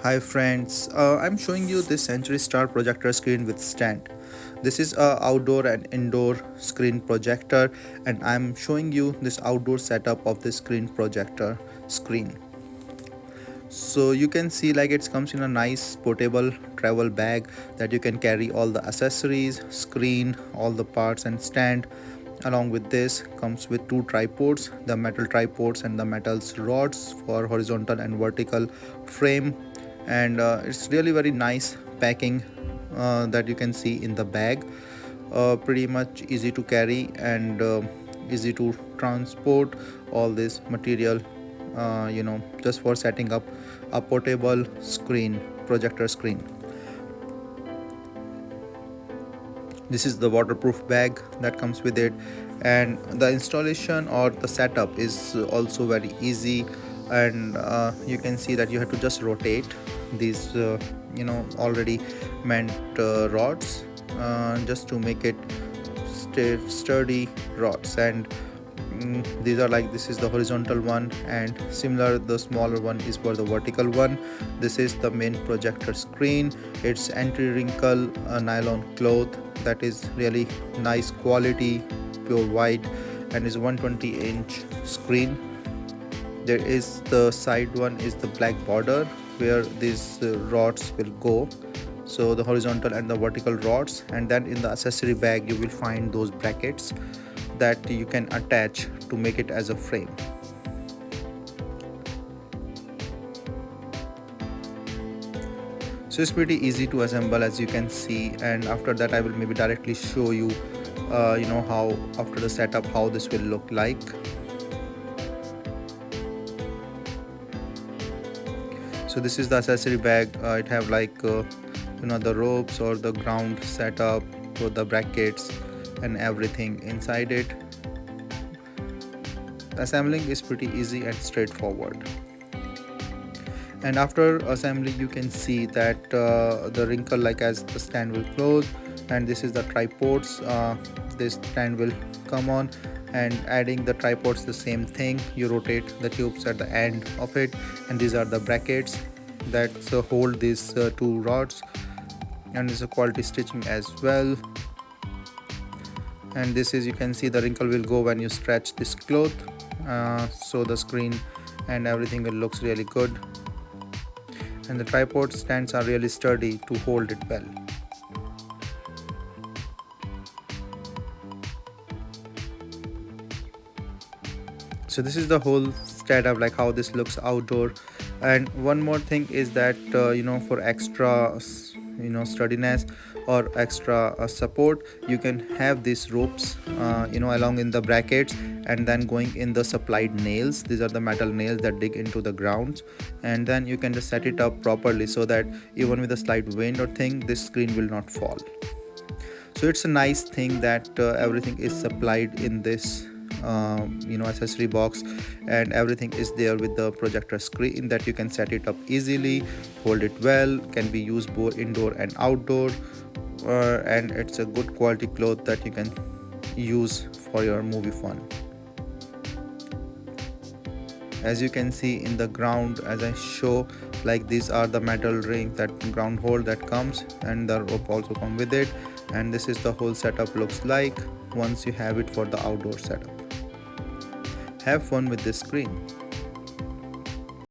Hi friends, I'm showing you this Century Star projector screen with stand. This is a outdoor and indoor screen projector, and I'm showing you this outdoor setup of the screen projector screen. So you can see like it comes in a nice portable travel bag that you can carry all the accessories, screen, all the parts and stand. Along with this comes with two tripods, the metal tripods and the metal rods for horizontal and vertical frame. And it's really very nice packing that you can see in the bag. Pretty much easy to carry and easy to transport all this material, just for setting up a portable screen projector screen. This is the waterproof bag that comes with it, and the installation or the setup is also very easy. And you can see that you have to just rotate these already meant rods, just to make it sturdy rods. And these are like, this is the horizontal one, and similar the smaller one is for the vertical one. This is the main projector screen. It's anti-wrinkle nylon cloth that is really nice quality, pure white, and is 120-inch screen. There is the side one is the black border where these rods will go, so the horizontal and the vertical rods. And then in the accessory bag you will find those brackets that you can attach to make it as a frame. So it's pretty easy to assemble, as you can see. And after that I will maybe directly show you how after the setup how this will look like. So this is the accessory bag. It have like the ropes or the ground setup for the brackets and everything inside it. Assembling is pretty easy and straightforward. And after assembly you can see that the wrinkle, like as the stand will close, and this is the tripods. This stand will come on, and adding the tripods the same thing, you rotate the tubes at the end of it, and these are the brackets that hold these two rods. And this is a quality stitching as well. And this is, you can see the wrinkle will go when you stretch this cloth, so the screen and everything will looks really good. And the tripod stands are really sturdy to hold it well. So this is the whole setup, like how this looks outdoor. And one more thing is that for extra sturdiness or extra support, you can have these ropes along in the brackets, and then going in the supplied nails. These are the metal nails that dig into the ground, and then you can just set it up properly so that even with a slight wind or thing, this screen will not fall. So it's a nice thing that everything is supplied in this accessory box, and everything is there with the projector screen that you can set it up easily, hold it well, can be used both indoor and outdoor. And it's a good quality cloth that you can use for your movie fun. As you can see in the ground, as I show, like these are the metal rings, that ground hold that comes, and the rope also come with it. And this is the whole setup looks like once you have it for the outdoor setup. Have fun with this screen.